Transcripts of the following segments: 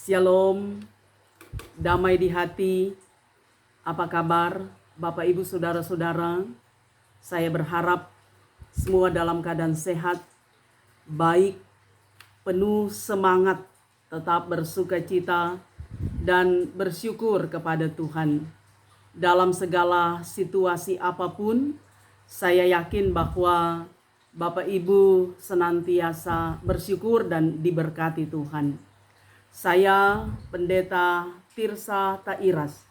Shalom, damai di hati. Apa kabar Bapak Ibu Saudara-saudara? Saya berharap semua dalam keadaan sehat, baik, penuh semangat, tetap bersukacita dan bersyukur kepada Tuhan. Dalam segala situasi apapun, saya yakin bahwa Bapak Ibu senantiasa bersyukur dan diberkati Tuhan. Saya Pendeta Tirsa Tairas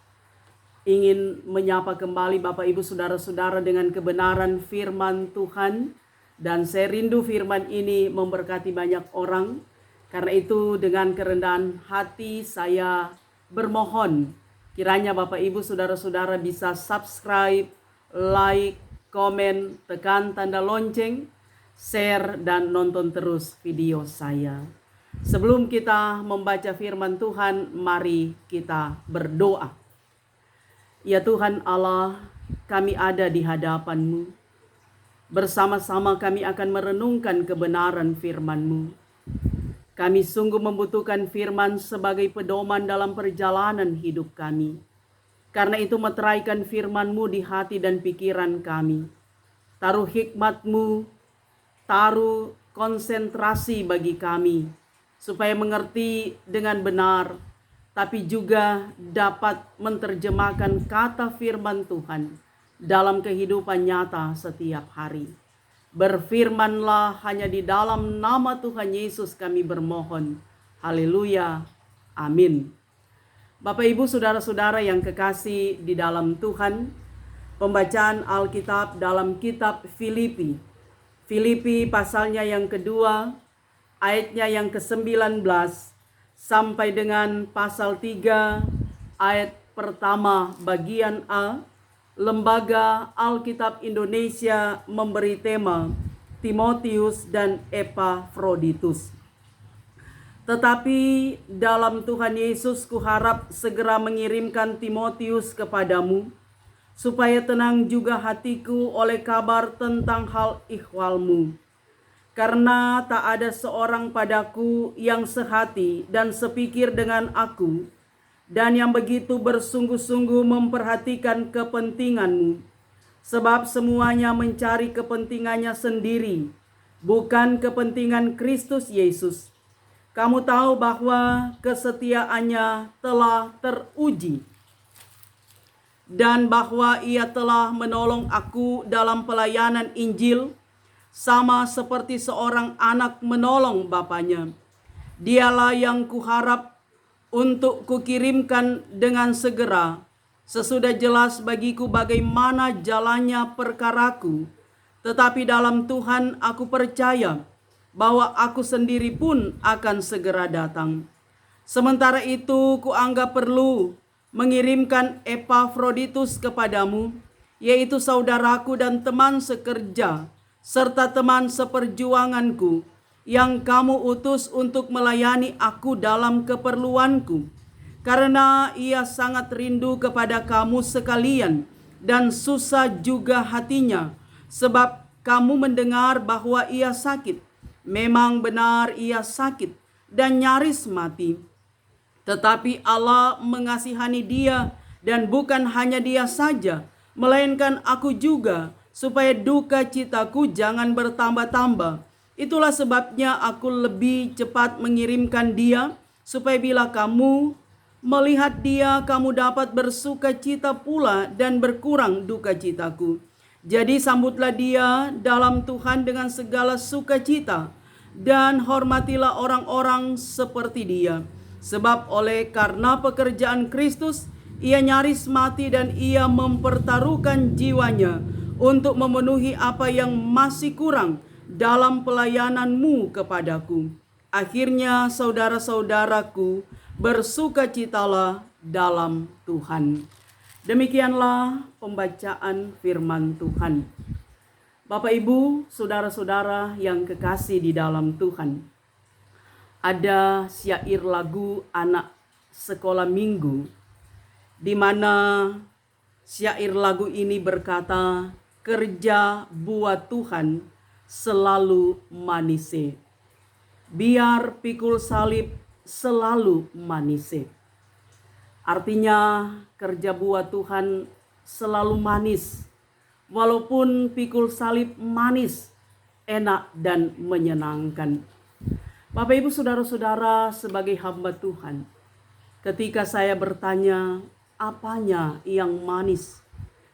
ingin menyapa kembali Bapak Ibu Saudara-saudara dengan kebenaran firman Tuhan, dan saya rindu firman ini memberkati banyak orang. Karena itu dengan kerendahan hati saya bermohon kiranya Bapak Ibu Saudara-saudara bisa subscribe, like, komen, tekan tanda lonceng, share dan nonton terus video saya. Sebelum kita membaca firman Tuhan, mari kita berdoa. Ya Tuhan Allah, kami ada di hadapan-Mu. Bersama-sama kami akan merenungkan kebenaran firman-Mu. Kami sungguh membutuhkan firman sebagai pedoman dalam perjalanan hidup kami. Karena itu meteraikan firman-Mu di hati dan pikiran kami. Taruh hikmat-Mu, taruh konsentrasi bagi kami, supaya mengerti dengan benar, tapi juga dapat menerjemahkan kata firman Tuhan dalam kehidupan nyata setiap hari. Berfirmanlah, hanya di dalam nama Tuhan Yesus kami bermohon. Haleluya. Amin. Bapak Ibu Saudara-saudara yang kekasih di dalam Tuhan, pembacaan Alkitab dalam kitab Filipi. Filipi pasalnya yang kedua, ayatnya yang ke-19 sampai dengan pasal 3 ayat pertama bagian A. Lembaga Alkitab Indonesia memberi tema Timotius dan Epafroditus. Tetapi dalam Tuhan Yesus kuharap segera mengirimkan Timotius kepadamu, supaya tenang juga hatiku oleh kabar tentang hal ikhwalmu. Karena tak ada seorang padaku yang sehati dan sepikir dengan aku, dan yang begitu bersungguh-sungguh memperhatikan kepentinganmu. Sebab semuanya mencari kepentingannya sendiri, bukan kepentingan Kristus Yesus. Kamu tahu bahwa kesetiaannya telah teruji, dan bahwa ia telah menolong aku dalam pelayanan Injil, sama seperti seorang anak menolong bapanya. Dialah yang kuharap untuk kukirimkan dengan segera, sesudah jelas bagiku bagaimana jalannya perkaraku. Tetapi dalam Tuhan aku percaya bahwa aku sendiri pun akan segera datang. Sementara itu kuanggap perlu mengirimkan Epafroditus kepadamu, yaitu saudaraku dan teman sekerja, serta teman seperjuanganku, yang kamu utus untuk melayani aku dalam keperluanku. Karena ia sangat rindu kepada kamu sekalian, dan susah juga hatinya, sebab kamu mendengar bahwa ia sakit. Memang benar ia sakit dan nyaris mati. Tetapi Allah mengasihani dia, dan bukan hanya dia saja, melainkan aku juga, supaya duka citaku jangan bertambah-tambah. Itulah sebabnya aku lebih cepat mengirimkan dia, supaya bila kamu melihat dia, kamu dapat bersuka cita pula dan berkurang duka citaku. Jadi sambutlah dia dalam Tuhan dengan segala sukacita, dan hormatilah orang-orang seperti dia. Sebab karena pekerjaan Kristus, ia nyaris mati dan ia mempertaruhkan jiwanya untuk memenuhi apa yang masih kurang dalam pelayananmu kepadaku. Akhirnya saudara-saudaraku, bersukacitalah dalam Tuhan. Demikianlah pembacaan firman Tuhan. Bapak Ibu, saudara-saudara yang kekasih di dalam Tuhan, ada syair lagu anak sekolah minggu, di mana syair lagu ini berkata, kerja buat Tuhan selalu manise. Biar pikul salib selalu manise. Artinya kerja buat Tuhan selalu manis. Walaupun pikul salib manis, enak dan menyenangkan. Bapak Ibu Saudara-saudara, sebagai hamba Tuhan, ketika saya bertanya apanya yang manis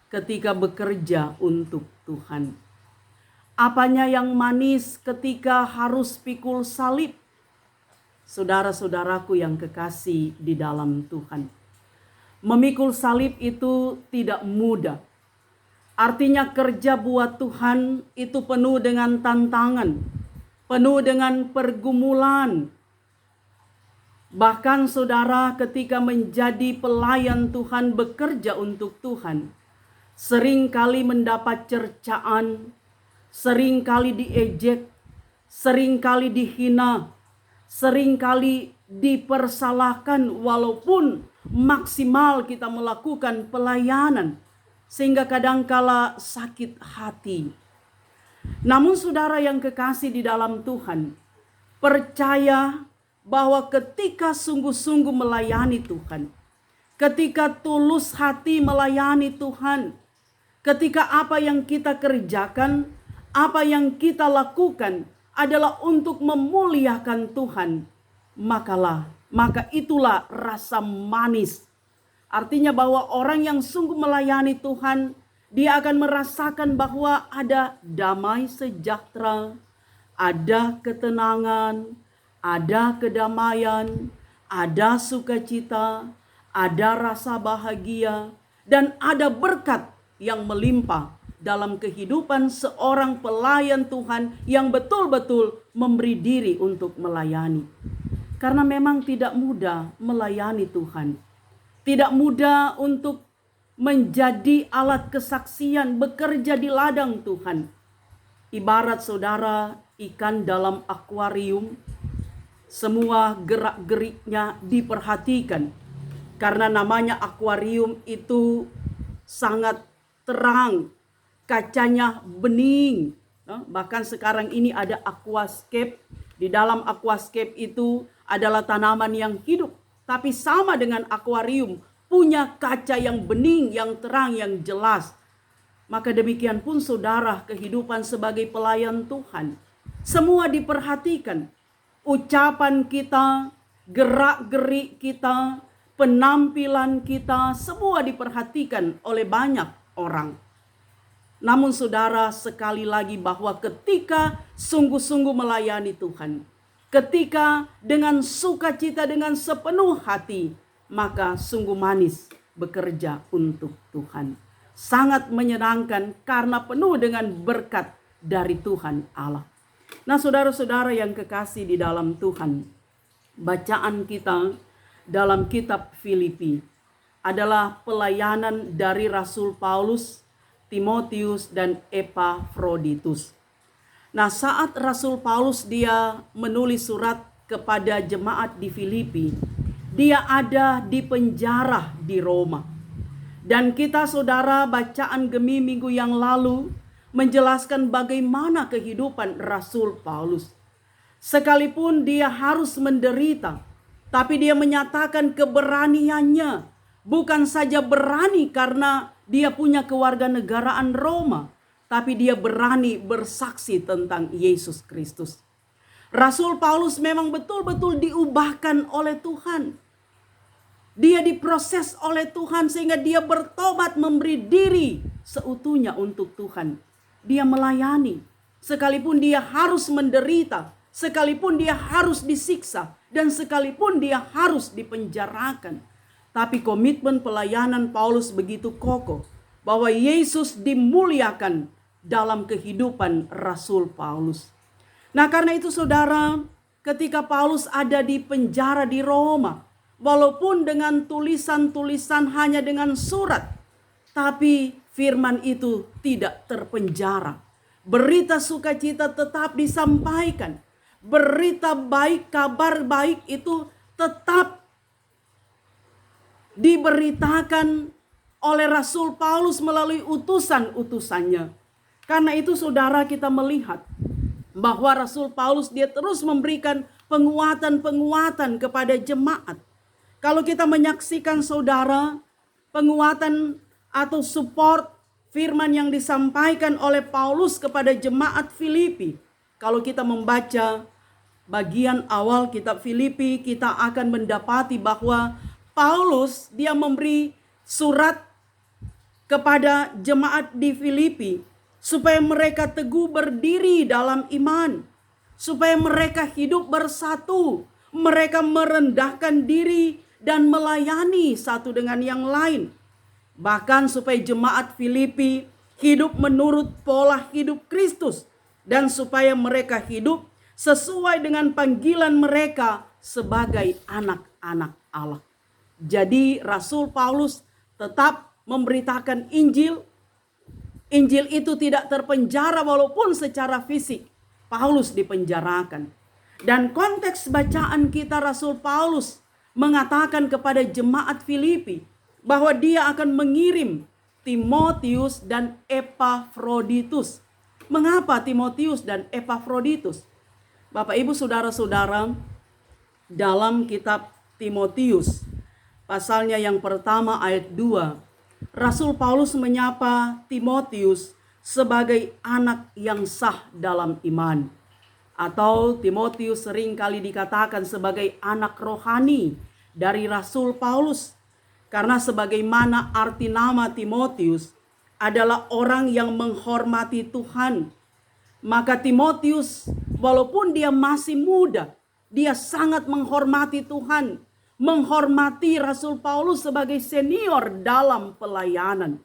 ketika bekerja untuk Tuhan? Apanya yang manis ketika harus pikul salib? Saudara-saudaraku yang kekasih di dalam Tuhan, memikul salib itu tidak mudah. Artinya kerja buat Tuhan itu penuh dengan tantangan, penuh dengan pergumulan. Bahkan saudara, ketika menjadi pelayan Tuhan, bekerja untuk Tuhan, seringkali mendapat cercaan, seringkali diejek, seringkali dihina, seringkali dipersalahkan walaupun maksimal kita melakukan pelayanan, sehingga kadangkala sakit hati. Namun saudara yang kekasih di dalam Tuhan, percaya bahwa ketika sungguh-sungguh melayani Tuhan, ketika tulus hati melayani Tuhan, ketika apa yang kita kerjakan, apa yang kita lakukan adalah untuk memuliakan Tuhan, maka itulah rasa manis. Artinya bahwa orang yang sungguh melayani Tuhan, dia akan merasakan bahwa ada damai sejahtera, ada ketenangan, ada kedamaian, ada sukacita, ada rasa bahagia, dan ada berkat yang melimpah dalam kehidupan seorang pelayan Tuhan yang betul-betul memberi diri untuk melayani. Karena memang tidak mudah melayani Tuhan. Tidak mudah untuk menjadi alat kesaksian, bekerja di ladang Tuhan. Ibarat saudara ikan dalam akuarium, semua gerak-geriknya diperhatikan. Karena namanya akuarium itu sangat terang, kacanya bening. Bahkan sekarang ini ada aquascape. Di dalam aquascape itu adalah tanaman yang hidup. Tapi sama dengan akuarium, punya kaca yang bening, yang terang, yang jelas. Maka demikian pun saudara, kehidupan sebagai pelayan Tuhan. Semua diperhatikan. Ucapan kita, gerak-gerik kita, penampilan kita, semua diperhatikan oleh banyak orang. Namun saudara, sekali lagi bahwa ketika sungguh-sungguh melayani Tuhan, ketika dengan sukacita, dengan sepenuh hati, maka sungguh manis bekerja untuk Tuhan. Sangat menyenangkan karena penuh dengan berkat dari Tuhan Allah. Nah saudara-saudara yang kekasih di dalam Tuhan, bacaan kita dalam kitab Filipi adalah pelayanan dari Rasul Paulus, Timotius, dan Epafroditus. Nah, saat Rasul Paulus dia menulis surat kepada jemaat di Filipi, dia ada di penjara di Roma. Dan kita saudara, bacaan Gemi minggu yang lalu menjelaskan bagaimana kehidupan Rasul Paulus. Sekalipun dia harus menderita, tapi dia menyatakan keberaniannya. Bukan saja berani karena dia punya kewarganegaraan Roma, tapi dia berani bersaksi tentang Yesus Kristus. Rasul Paulus memang betul-betul diubahkan oleh Tuhan. Dia diproses oleh Tuhan sehingga dia bertobat, memberi diri seutuhnya untuk Tuhan. Dia melayani, sekalipun dia harus menderita, sekalipun dia harus disiksa, dan sekalipun dia harus dipenjarakan. Tapi komitmen pelayanan Paulus begitu kokoh bahwa Yesus dimuliakan dalam kehidupan Rasul Paulus. Nah karena itu saudara, ketika Paulus ada di penjara di Roma, walaupun dengan tulisan-tulisan hanya dengan surat, tapi firman itu tidak terpenjara. Berita sukacita tetap disampaikan. Berita baik, kabar baik itu tetap diberitakan oleh Rasul Paulus melalui utusan-utusannya. Karena itu saudara, kita melihat bahwa Rasul Paulus dia terus memberikan penguatan-penguatan kepada jemaat. Kalau kita menyaksikan saudara, penguatan atau support firman yang disampaikan oleh Paulus kepada jemaat Filipi. Kalau kita membaca bagian awal kitab Filipi, kita akan mendapati bahwa Paulus dia memberi surat kepada jemaat di Filipi supaya mereka teguh berdiri dalam iman, supaya mereka hidup bersatu, mereka merendahkan diri dan melayani satu dengan yang lain. Bahkan supaya jemaat Filipi hidup menurut pola hidup Kristus dan supaya mereka hidup sesuai dengan panggilan mereka sebagai anak-anak Allah. Jadi Rasul Paulus tetap memberitakan Injil. Injil itu tidak terpenjara walaupun secara fisik Paulus dipenjarakan. Dan konteks bacaan kita, Rasul Paulus mengatakan kepada jemaat Filipi bahwa dia akan mengirim Timotius dan Epafroditus. Mengapa Timotius dan Epafroditus? Bapak Ibu saudara-saudara, dalam kitab Timotius pasalnya yang pertama ayat 2, Rasul Paulus menyapa Timotius sebagai anak yang sah dalam iman. Atau Timotius seringkali dikatakan sebagai anak rohani dari Rasul Paulus. Karena sebagaimana arti nama Timotius adalah orang yang menghormati Tuhan. Maka Timotius walaupun dia masih muda, dia sangat menghormati Tuhan. Menghormati Rasul Paulus sebagai senior dalam pelayanan.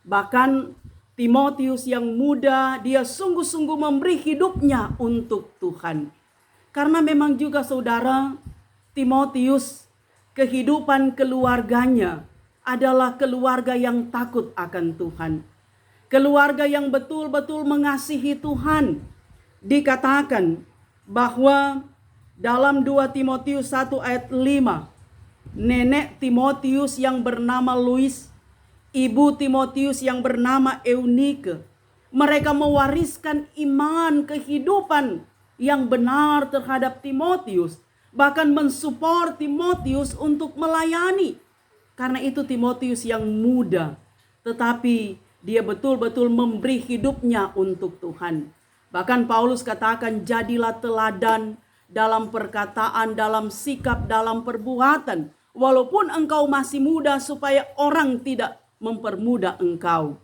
Bahkan Timotius yang muda, dia sungguh-sungguh memberi hidupnya untuk Tuhan. Karena memang juga saudara, Timotius, kehidupan keluarganya adalah keluarga yang takut akan Tuhan. Keluarga yang betul-betul mengasihi Tuhan. Dikatakan bahwa dalam 2 Timotius 1 ayat 5, nenek Timotius yang bernama Lois, ibu Timotius yang bernama Eunike, mereka mewariskan iman kehidupan yang benar terhadap Timotius, bahkan mensupport Timotius untuk melayani. Karena itu Timotius yang muda, tetapi dia betul-betul memberi hidupnya untuk Tuhan. Bahkan Paulus katakan, jadilah teladan dalam perkataan, dalam sikap, dalam perbuatan. Walaupun engkau masih muda, supaya orang tidak mempermudah engkau.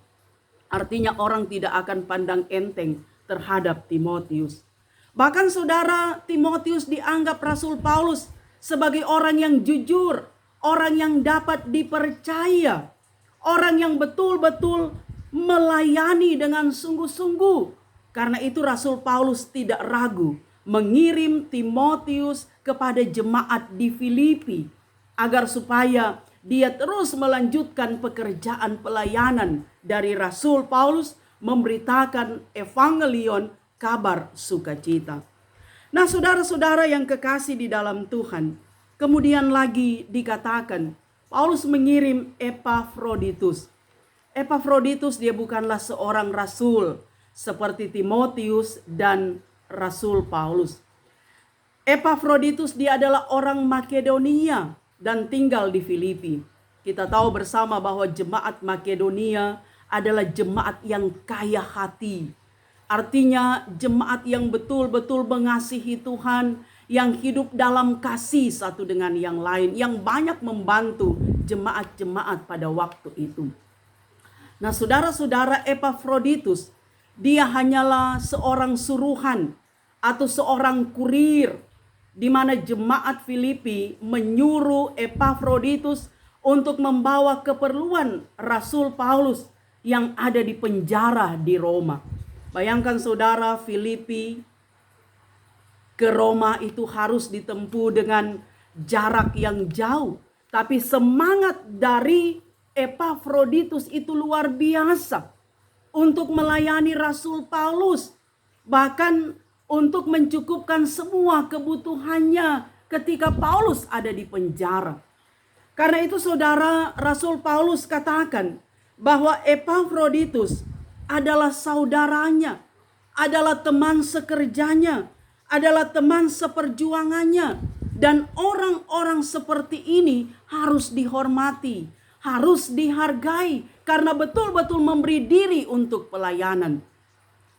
Artinya orang tidak akan pandang enteng terhadap Timotius. Bahkan saudara, Timotius dianggap Rasul Paulus sebagai orang yang jujur, orang yang dapat dipercaya, orang yang betul-betul melayani dengan sungguh-sungguh. Karena itu Rasul Paulus tidak ragu mengirim Timotius kepada jemaat di Filipi agar supaya dia terus melanjutkan pekerjaan pelayanan dari Rasul Paulus memberitakan evangelion, kabar sukacita. Nah, saudara-saudara yang kekasih di dalam Tuhan, kemudian lagi dikatakan Paulus mengirim Epafroditus. Epafroditus dia bukanlah seorang rasul seperti Timotius dan Rasul Paulus. Epafroditus dia adalah orang Makedonia dan tinggal di Filipi. Kita tahu bersama bahwa jemaat Makedonia adalah jemaat yang kaya hati. Artinya jemaat yang betul-betul mengasihi Tuhan, yang hidup dalam kasih satu dengan yang lain, yang banyak membantu jemaat-jemaat pada waktu itu. Nah, saudara-saudara, Epafroditus dia hanyalah seorang suruhan atau seorang kurir, di mana jemaat Filipi menyuruh Epafroditus untuk membawa keperluan Rasul Paulus yang ada di penjara di Roma. Bayangkan saudara, Filipi ke Roma itu harus ditempuh dengan jarak yang jauh. Tapi semangat dari Epafroditus itu luar biasa untuk melayani Rasul Paulus. Bahkan untuk mencukupkan semua kebutuhannya ketika Paulus ada di penjara. Karena itu saudara, Rasul Paulus katakan bahwa Epafroditus adalah saudaranya, adalah teman sekerjanya, adalah teman seperjuangannya. Dan orang-orang seperti ini harus dihormati, harus dihargai, karena betul-betul memberi diri untuk pelayanan.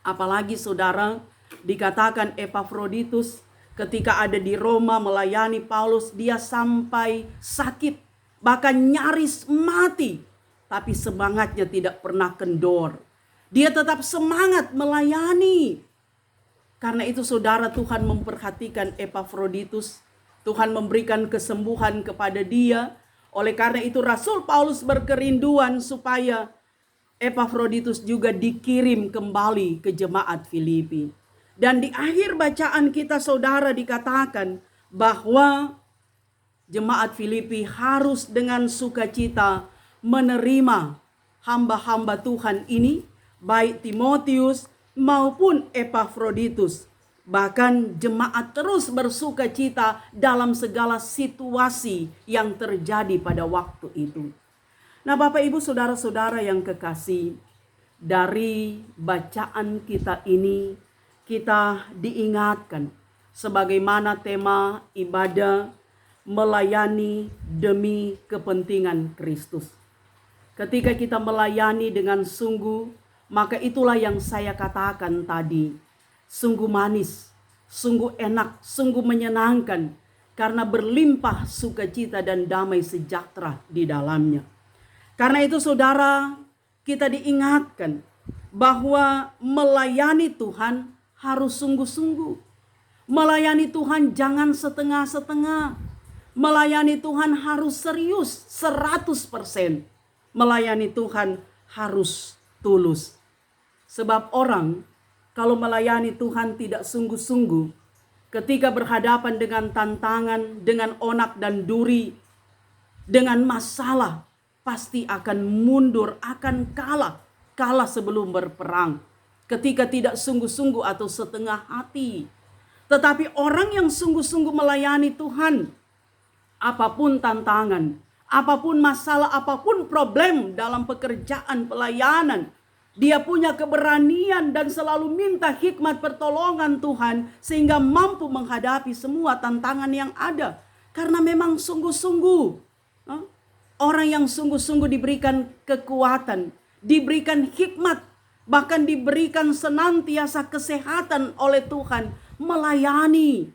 Apalagi saudara, dikatakan Epafroditus ketika ada di Roma melayani Paulus, dia sampai sakit, bahkan nyaris mati. Tapi semangatnya tidak pernah kendor. Dia tetap semangat melayani. Karena itu saudara, Tuhan memperhatikan Epafroditus. Tuhan memberikan kesembuhan kepada dia. Oleh karena itu Rasul Paulus berkerinduan supaya Epafroditus juga dikirim kembali ke jemaat Filipi. Dan di akhir bacaan kita saudara dikatakan bahwa jemaat Filipi harus dengan sukacita menerima hamba-hamba Tuhan ini, baik Timotius maupun Epafroditus. Bahkan jemaat terus bersukacita dalam segala situasi yang terjadi pada waktu itu. Nah, Bapak Ibu saudara-saudara yang kekasih, dari bacaan kita ini kita diingatkan sebagaimana tema ibadah melayani demi kepentingan Kristus. Ketika kita melayani dengan sungguh, maka itulah yang saya katakan tadi. Sungguh manis, sungguh enak, sungguh menyenangkan, karena berlimpah sukacita dan damai sejahtera di dalamnya. Karena itu saudara, kita diingatkan bahwa melayani Tuhan harus sungguh-sungguh. Melayani Tuhan jangan setengah-setengah. Melayani Tuhan harus serius 100%. Melayani Tuhan harus tulus. Sebab orang kalau melayani Tuhan tidak sungguh-sungguh, ketika berhadapan dengan tantangan, dengan onak dan duri, dengan masalah, pasti akan mundur, akan kalah sebelum berperang. Ketika tidak sungguh-sungguh atau setengah hati. Tetapi orang yang sungguh-sungguh melayani Tuhan, apapun tantangan, apapun masalah, apapun problem dalam pekerjaan pelayanan, dia punya keberanian dan selalu minta hikmat pertolongan Tuhan sehingga mampu menghadapi semua tantangan yang ada. Karena memang sungguh-sungguh. Orang yang sungguh-sungguh diberikan kekuatan, diberikan hikmat, bahkan diberikan senantiasa kesehatan oleh Tuhan melayani.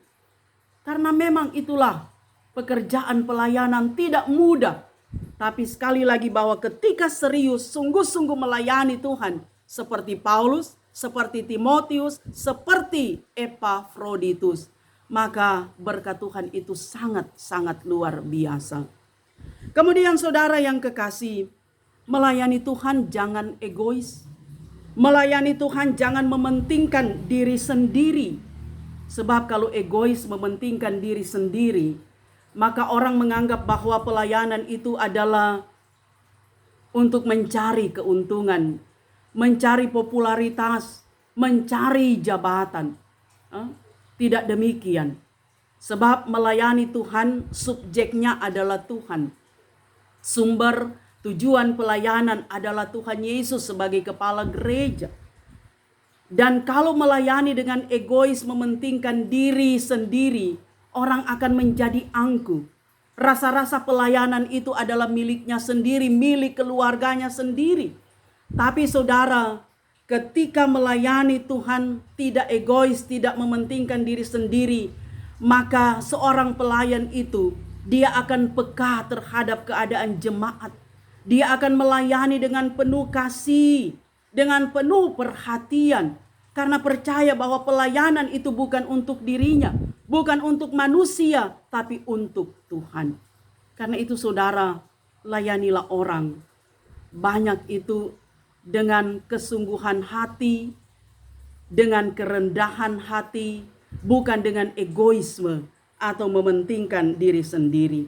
Karena memang itulah pekerjaan pelayanan tidak mudah. Tapi sekali lagi bahwa ketika serius sungguh-sungguh melayani Tuhan, seperti Paulus, seperti Timotius, seperti Epafroditus, maka berkat Tuhan itu sangat-sangat luar biasa. Kemudian saudara yang kekasih, melayani Tuhan jangan egois. Melayani Tuhan jangan mementingkan diri sendiri. Sebab kalau egois mementingkan diri sendiri, maka orang menganggap bahwa pelayanan itu adalah untuk mencari keuntungan, mencari popularitas, mencari jabatan. Tidak demikian. Sebab melayani Tuhan, subjeknya adalah Tuhan. Sumber tujuan pelayanan adalah Tuhan Yesus sebagai kepala gereja. Dan kalau melayani dengan egois mementingkan diri sendiri, orang akan menjadi angkuh. Rasa-rasa pelayanan itu adalah miliknya sendiri, milik keluarganya sendiri. Tapi saudara, ketika melayani Tuhan tidak egois, tidak mementingkan diri sendiri, maka seorang pelayan itu dia akan peka terhadap keadaan jemaat. Dia akan melayani dengan penuh kasih, dengan penuh perhatian. Karena percaya bahwa pelayanan itu bukan untuk dirinya, bukan untuk manusia, tapi untuk Tuhan. Karena itu saudara, layanilah orang. Banyak itu dengan kesungguhan hati, dengan kerendahan hati, bukan dengan egoisme atau mementingkan diri sendiri.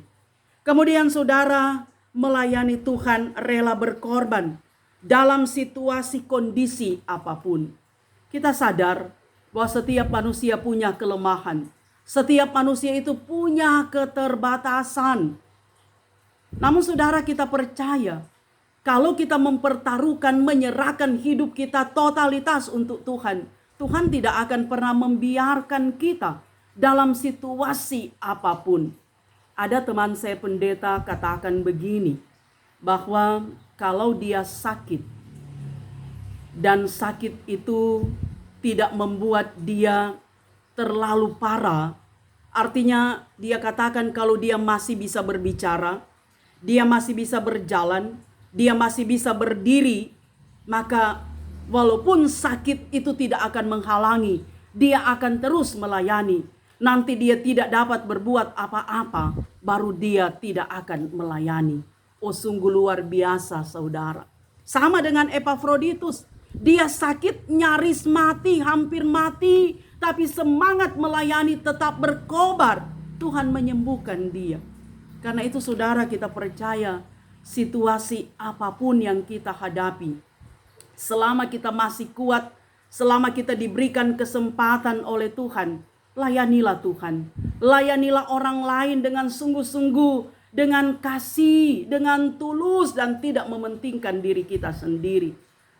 Kemudian saudara, melayani Tuhan rela berkorban dalam situasi kondisi apapun. Kita sadar bahwa setiap manusia punya kelemahan. Setiap manusia itu punya keterbatasan. Namun saudara, kita percaya kalau kita mempertaruhkan, menyerahkan hidup kita totalitas untuk Tuhan, Tuhan tidak akan pernah membiarkan kita dalam situasi apapun. Ada teman saya pendeta katakan begini, bahwa kalau dia sakit dan sakit itu tidak membuat dia terlalu parah, artinya dia katakan kalau dia masih bisa berbicara, dia masih bisa berjalan, dia masih bisa berdiri, maka walaupun sakit itu tidak akan menghalangi, dia akan terus melayani. Nanti dia tidak dapat berbuat apa-apa, baru dia tidak akan melayani. Oh, sungguh luar biasa, saudara. Sama dengan Epafroditus. Dia sakit, nyaris mati, hampir mati, tapi semangat melayani tetap berkobar. Tuhan menyembuhkan dia. Karena itu saudara, kita percaya situasi apapun yang kita hadapi, selama kita masih kuat, selama kita diberikan kesempatan oleh Tuhan, layanilah Tuhan. Layanilah orang lain dengan sungguh-sungguh, dengan kasih, dengan tulus, dan tidak mementingkan diri kita sendiri.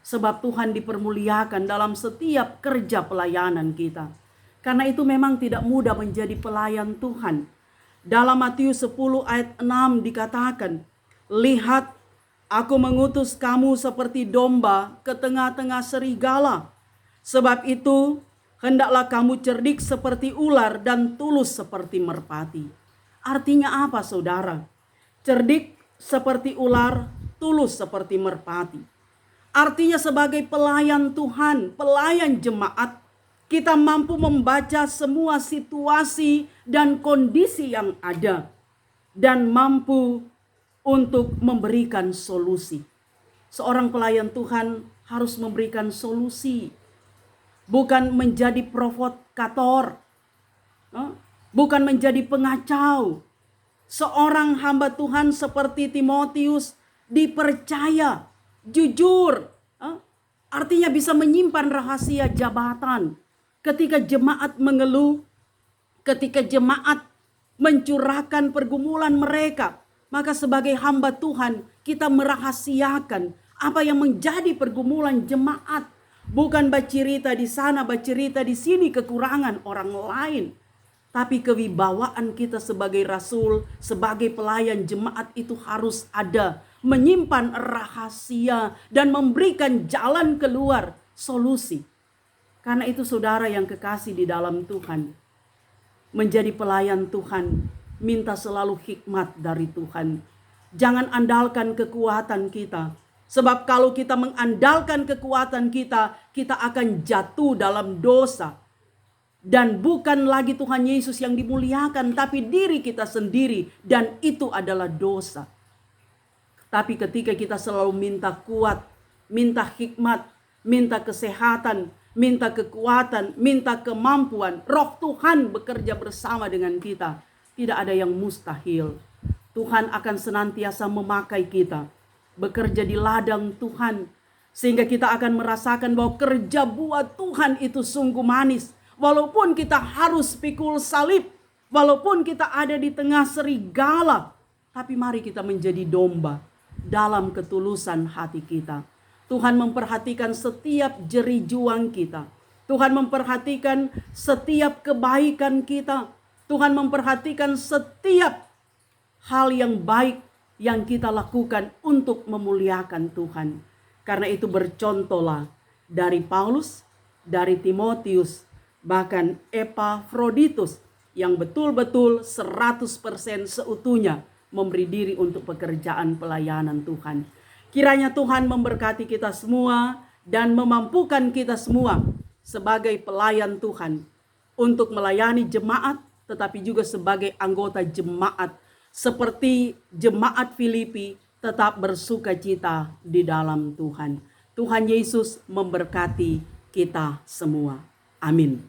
Sebab Tuhan dipermuliakan dalam setiap kerja pelayanan kita. Karena itu memang tidak mudah menjadi pelayan Tuhan. Dalam Matius 10 ayat 6 dikatakan, "Lihat, aku mengutus kamu seperti domba ke tengah-tengah serigala. Sebab itu, hendaklah kamu cerdik seperti ular dan tulus seperti merpati." Artinya apa, saudara? Cerdik seperti ular, tulus seperti merpati. Artinya sebagai pelayan Tuhan, pelayan jemaat, kita mampu membaca semua situasi dan kondisi yang ada, dan mampu untuk memberikan solusi. Seorang pelayan Tuhan harus memberikan solusi, bukan menjadi provokator, bukan menjadi pengacau. Seorang hamba Tuhan seperti Timotius dipercaya jujur, artinya bisa menyimpan rahasia jabatan. Ketika jemaat mengeluh, ketika jemaat mencurahkan pergumulan mereka, maka sebagai hamba Tuhan kita merahasiakan apa yang menjadi pergumulan jemaat. Bukan bercerita di sana, bercerita di sini kekurangan orang lain. Tapi kewibawaan kita sebagai rasul, sebagai pelayan jemaat itu harus ada. Menyimpan rahasia dan memberikan jalan keluar, solusi. Karena itu saudara yang kekasih di dalam Tuhan, menjadi pelayan Tuhan, minta selalu hikmat dari Tuhan. Jangan andalkan kekuatan kita. Sebab kalau kita mengandalkan kekuatan kita, kita akan jatuh dalam dosa. Dan bukan lagi Tuhan Yesus yang dimuliakan, tapi diri kita sendiri. Dan itu adalah dosa. Tapi ketika kita selalu minta kuat, minta hikmat, minta kesehatan, minta kekuatan, minta kemampuan, Roh Tuhan bekerja bersama dengan kita. Tidak ada yang mustahil. Tuhan akan senantiasa memakai kita, bekerja di ladang Tuhan, sehingga kita akan merasakan bahwa kerja buat Tuhan itu sungguh manis. Walaupun kita harus pikul salib, walaupun kita ada di tengah serigala, tapi mari kita menjadi domba dalam ketulusan hati kita. Tuhan memperhatikan setiap jerih juang kita. Tuhan memperhatikan setiap kebaikan kita. Tuhan memperhatikan setiap hal yang baik yang kita lakukan untuk memuliakan Tuhan. Karena itu bercontohlah dari Paulus, dari Timotius, bahkan Epafroditus yang betul-betul 100% seutuhnya memberi diri untuk pekerjaan pelayanan Tuhan. Kiranya Tuhan memberkati kita semua dan memampukan kita semua sebagai pelayan Tuhan untuk melayani jemaat, tetapi juga sebagai anggota jemaat seperti jemaat Filipi tetap bersukacita di dalam Tuhan. Tuhan Yesus memberkati kita semua. Amin.